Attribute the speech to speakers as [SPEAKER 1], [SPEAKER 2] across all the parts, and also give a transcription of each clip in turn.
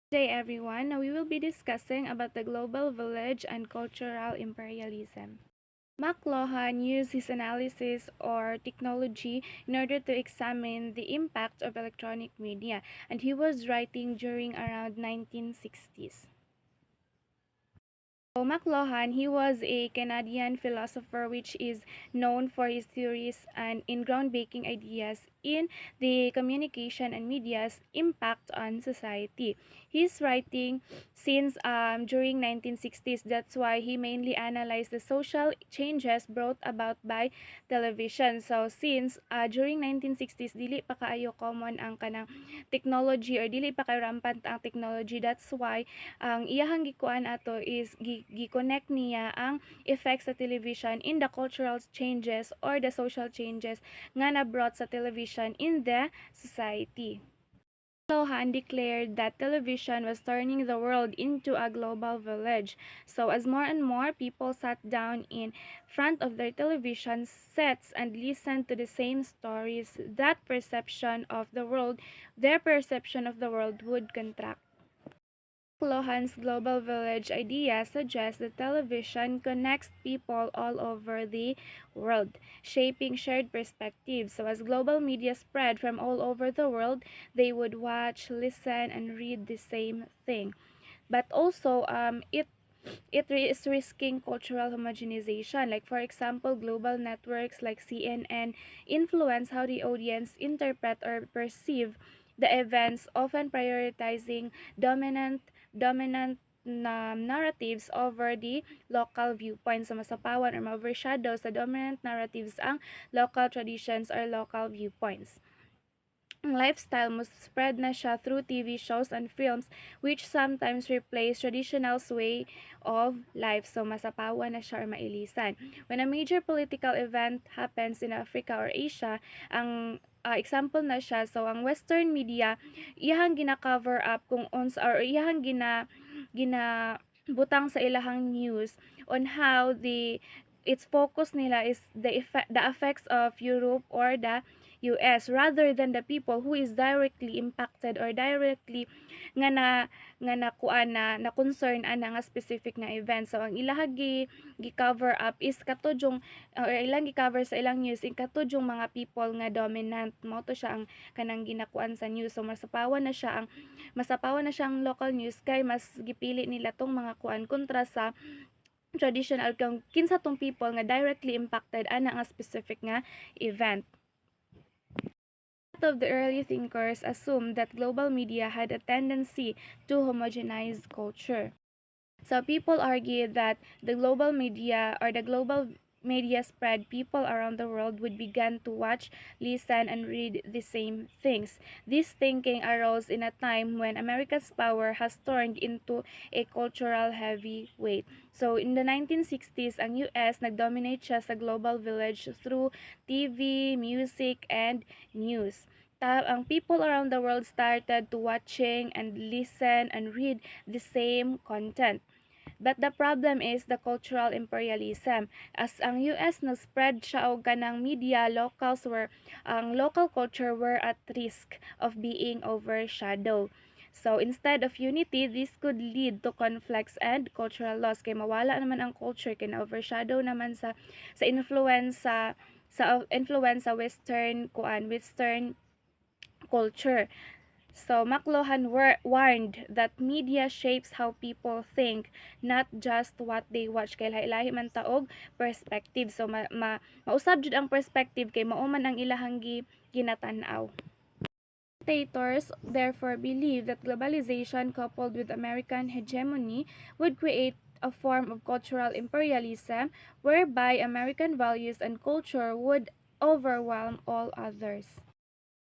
[SPEAKER 1] Today, everyone, we will be discussing about the global village and cultural imperialism. McLuhan used his analysis or technology in order to examine the impact of electronic media, and he was writing during around 1960s. So McLuhan, he was a Canadian philosopher which is known for his theories and in groundbreaking ideas in the communication and media's impact on society. His writing since during 1960s, that's why he mainly analyzed the social changes brought about by television. So since during 1960s, dili pa kaayo common ang kanang technology or dili pa kay rampant ang technology, that's why ang iyahang gikuan ato is gi-connect niya ang effects sa television in the cultural changes or the social changes nga na-brought sa television in the society. Lohan declared that television was turning the world into a global village. So as more and more people sat down in front of their television sets and listened to the same stories, that perception of the world, their perception of the world would contract. Lohan's global village idea suggests that television connects people all over the world, shaping shared perspectives. So as global media spread from all over the world, they would watch, listen, and read the same thing. But also, it is risking cultural homogenization. Like for example, global networks like CNN influence how the audience interpret or perceive the events, often prioritizing dominant narratives over the local viewpoints. So masapawan or ma-overshadow sa dominant narratives ang local traditions or local viewpoints. Ang lifestyle mo spread na siya through TV shows and films which sometimes replace traditional way of life. So masapawan na siya or mailisan. When a major political event happens in Africa or Asia, ang example na siya, so ang western media iyahang gina-cover up kung ons or iyahang gina butang sa ilahang news on how its focus nila is the effects of Europe or the US rather than the people who is directly impacted or directly nga nakuan na concern ana nga specific nga event. So ang ilang gi-cover up is katudjong or ilang gi-cover sa ilang news in katudjong mga people nga dominant mo to siya ang kanang ginakuan sa news. So masapawan na siyang local news kay mas gipili nila tong mga kuan kontra sa traditional kung kinsa tong people nga directly impacted ana nga specific nga event. Of the early thinkers assumed that global media had a tendency to homogenize culture. So people argued that the global media spread, people around the world would begin to watch, listen, and read the same things. This thinking arose in a time when America's power has turned into a cultural heavyweight. So in the 1960s, ang US nagdominate siya sa global village through TV, music, and news. Ang people around the world started to watching and listen and read the same content. But the problem is the cultural imperialism. As ang US nag-spread siya og kanang media, ang local culture were at risk of being overshadowed. So instead of unity, this could lead to conflicts and cultural loss. Kay mawala naman ang culture, kay na-overshadow naman sa influence sa western culture. So McLuhan warned that media shapes how people think, not just what they watch. Kay lahi-lahi man taog perspective. So mausab jud ang perspective kay mao man ang ilahang ginatan-aw. Commentators therefore believe that globalization coupled with American hegemony would create a form of cultural imperialism whereby American values and culture would overwhelm all others.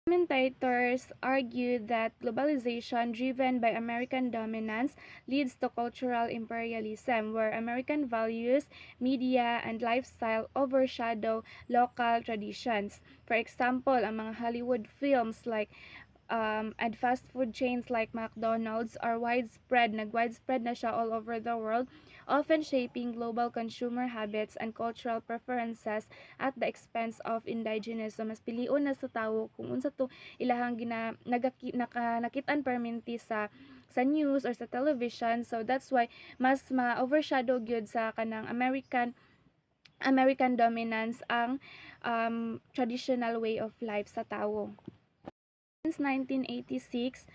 [SPEAKER 1] Commentators argue that globalization driven by American dominance leads to cultural imperialism, where American values, media, and lifestyle overshadow local traditions. For example, ang mga Hollywood films and fast food chains like McDonald's are nagwidespread na siya all over the world, often shaping global consumer habits and cultural preferences at the expense of indigenous. So mas pilion na sa tawo kung unsa to ilahang nakitaan perminti sa news or sa television. So that's why mas ma-overshadow gyud sa kanang American dominance ang traditional way of life sa tawo. Since 1986,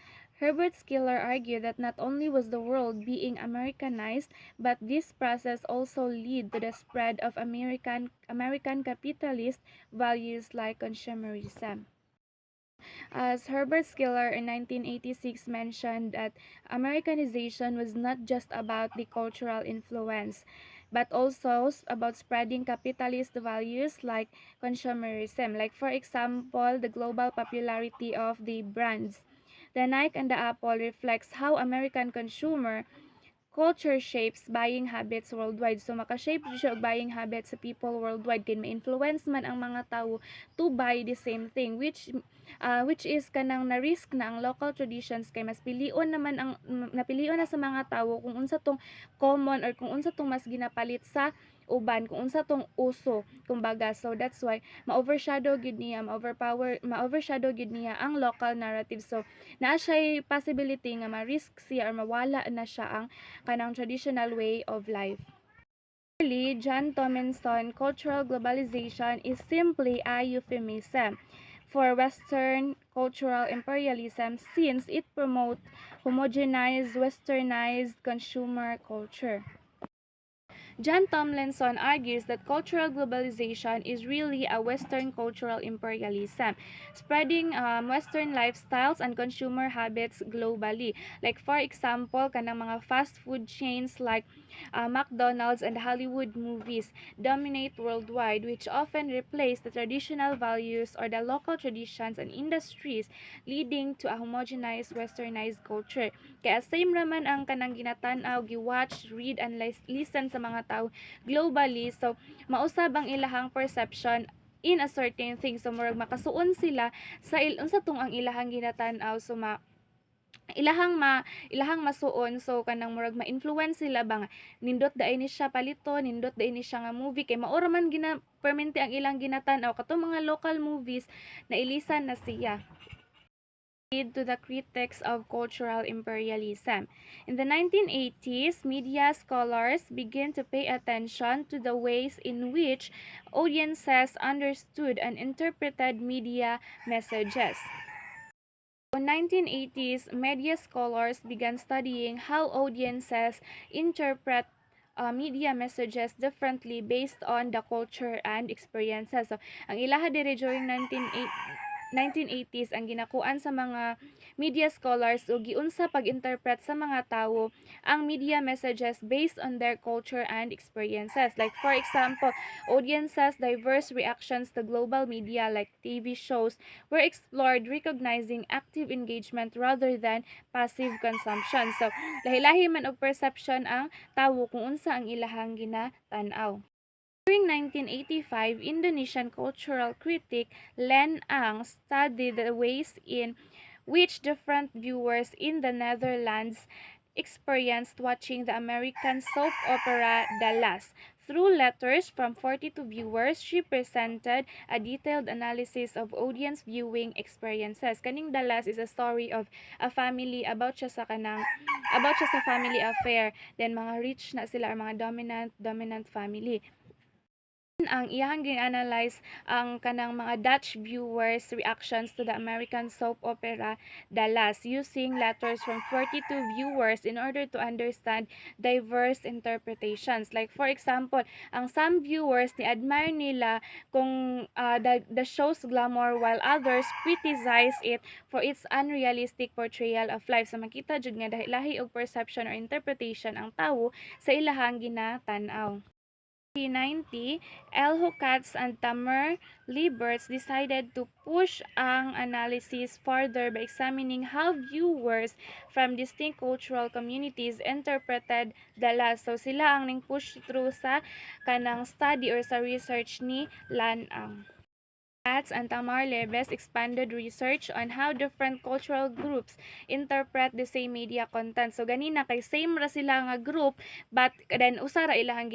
[SPEAKER 1] Herbert Skinner argued that not only was the world being Americanized, but this process also led to the spread of American capitalist values like consumerism. As Herbert Skinner in 1986 mentioned that Americanization was not just about the cultural influence, but also about spreading capitalist values like consumerism. Like for example, the global popularity of the brands. The Nike and the Apple reflects how American consumer culture shapes buying habits worldwide. So makashape siya og buying habits sa people worldwide kay ma-influence man ang mga tawo to buy the same thing, which is kanang na risk na ang local traditions kay mas pilion naman ang napilion na sa mga tawo kung unsa tong common or kung unsa tong mas ginapalit sa uban, kung unsa tong uso kumbaga. So that's why ma-overshadow gid niya, ma-overshadow gid niya ang local narrative. So naa siya possibility nga ma-risk siya or mawala na siya ang kanang traditional way of life. Finally, John Tomlinson, cultural globalization is simply a euphemism for Western cultural imperialism since it promotes homogenized, westernized consumer culture. John Tomlinson argues that cultural globalization is really a Western cultural imperialism, spreading Western lifestyles and consumer habits globally. Like for example, kanang mga fast food chains like McDonald's and Hollywood movies dominate worldwide, which often replace the traditional values or the local traditions and industries, leading to a homogenized, westernized culture. Kaya same raman ang kanang ginatan-aw, giwatch, read, and listen sa mga tao globally. So mausab ang ilahang perception in a certain thing. So murag makasuon sila sa unsa tong ang ilahang ginatan-aw. So ilahang masuon. So kanang murag ma-influence sila ba nga nindot daay ni siya palito, nindot daay ni siya nga movie kay mao ra man gina permente ang ilang ginatan-aw katong mga local movies na ilisan na siya to the critics of cultural imperialism. In the 1980s, media scholars began to pay attention to the ways in which audiences understood and interpreted media messages. In the 1980s, media scholars began studying how audiences interpret media messages differently based on the culture and experiences. So, ang ilaha dire during 1980s ang ginakuan sa mga media scholars o giunsa pag-interpret sa mga tawo ang media messages based on their culture and experiences. Like for example, audiences' diverse reactions to global media like TV shows were explored, recognizing active engagement rather than passive consumption. So lahi-lahi man og perception ang tawo kung unsa ang ilahang ginatan-aw. During 1985, Indonesian cultural critic Len Ang studied the ways in which different viewers in the Netherlands experienced watching the American soap opera Dallas. Through letters from 42 viewers, she presented a detailed analysis of audience viewing experiences. Kaning Dallas is a story of a family about siya sa family affair. Then mga rich na sila or mga dominant family. Ang iyang gi-analyze ang kanang mga Dutch viewers' reactions to the American soap opera Dallas using letters from 42 viewers in order to understand diverse interpretations. Like for example, ang some viewers ni admire nila kung the show's glamour while others criticize it for its unrealistic portrayal of life. So makita jud nga lahi og perception or interpretation ang tawo sa ilahang ginatan-aw. 1990, L. Hukatz and Tamer Lieberts decided to push ang analysis further by examining how viewers from distinct cultural communities interpreted Dallas. So sila ang ning-push through sa kanang study or sa research ni Lanang. Hukatz and Tamar Lebes expanded research on how different cultural groups interpret the same media content. So ganina kay same ra sila nga group but then usa ra ilahang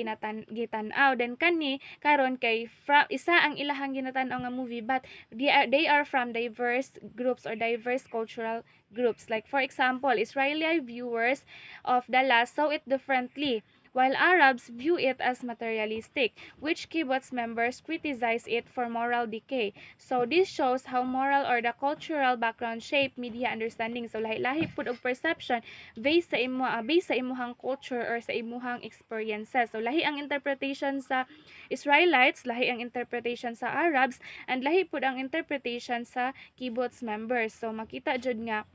[SPEAKER 1] gitanaw. Then kani karon kay isa ang ilahang ginatan-aw nga movie but they are from diverse groups or diverse cultural groups. Like for example, Israeli viewers of the last saw it differently, while Arabs view it as materialistic, which kibbutz members criticize it for moral decay. So this shows how moral or the cultural background shape media understanding. So lahi-lahi pud og perception based sa imuhang culture or sa imuhang experiences. So lahi ang interpretation sa Israelites, lahi ang interpretation sa Arabs, and lahi pud ang interpretation sa kibbutz members. So makita jud nga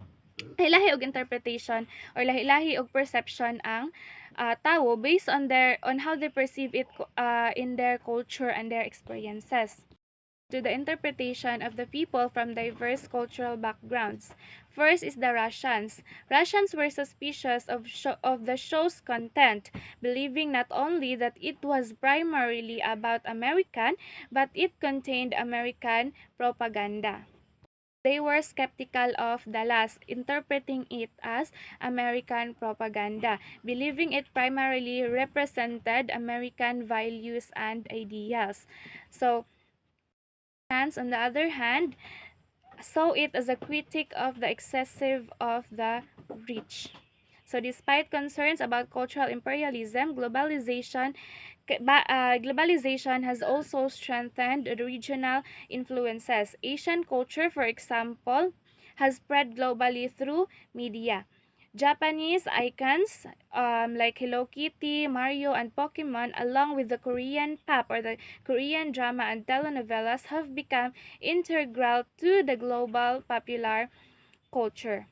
[SPEAKER 1] lahi-lahi og interpretation or lahi-lahi og perception ang tao based on how they perceive it in their culture and their experiences to the interpretation of the people from diverse cultural backgrounds. First is the Russians. Russians were suspicious of the show's content, believing not only that it was primarily about American, but it contained American propaganda. They were skeptical of the last, interpreting it as American propaganda, believing it primarily represented American values and ideals. So, France, on the other hand, saw it as a critic of the excessive of the rich. So despite concerns about cultural imperialism, globalization has also strengthened the regional influences. Asian culture, for example, has spread globally through media. Japanese icons like Hello Kitty, Mario, and Pokemon, along with the Korean pop or the Korean drama and telenovelas, have become integral to the global popular culture.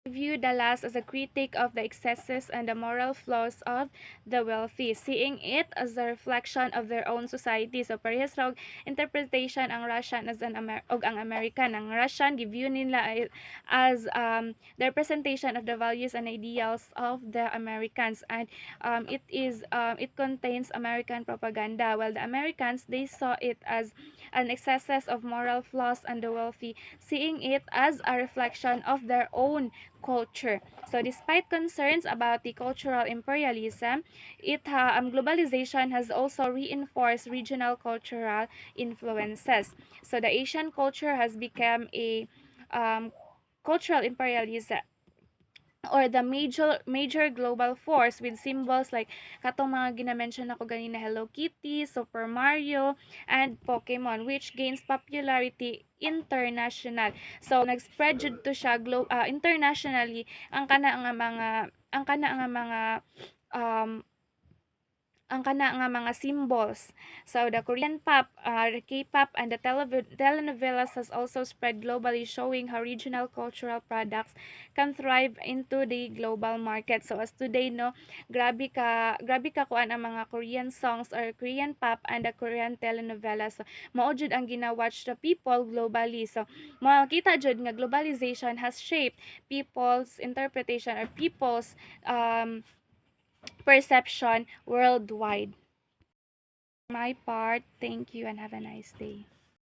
[SPEAKER 1] View the last as a critic of the excesses and the moral flaws of the wealthy, seeing it as a reflection of their own society. So parehas ra og interpretation ang Russian as og ang American. Ang Russian giview nila as the representation of the values and ideals of the Americans, and it contains American propaganda, while the Americans, they saw it as an excesses of moral flaws and the wealthy, seeing it as a reflection of their own culture. So despite concerns about the cultural imperialism, globalization has also reinforced regional cultural influences. So the Asian culture has become a cultural imperialism or the major global force with symbols like katong mga ginamention ako ganina, Hello Kitty, Super Mario, and Pokemon, which gains popularity international. So nag-spread jud to siya internationally um ang kana nga mga symbols. So the Korean pop, K-pop, and the telenovelas has also spread globally, showing how regional cultural products can thrive into the global market. So as today, no, grabe ka kuan ang mga Korean songs or Korean pop and the Korean telenovelas. So mao jud ang ginawatch the people globally. So makita jud nga globalization has shaped people's interpretation or people's perception worldwide. For my part, thank you and have a nice day.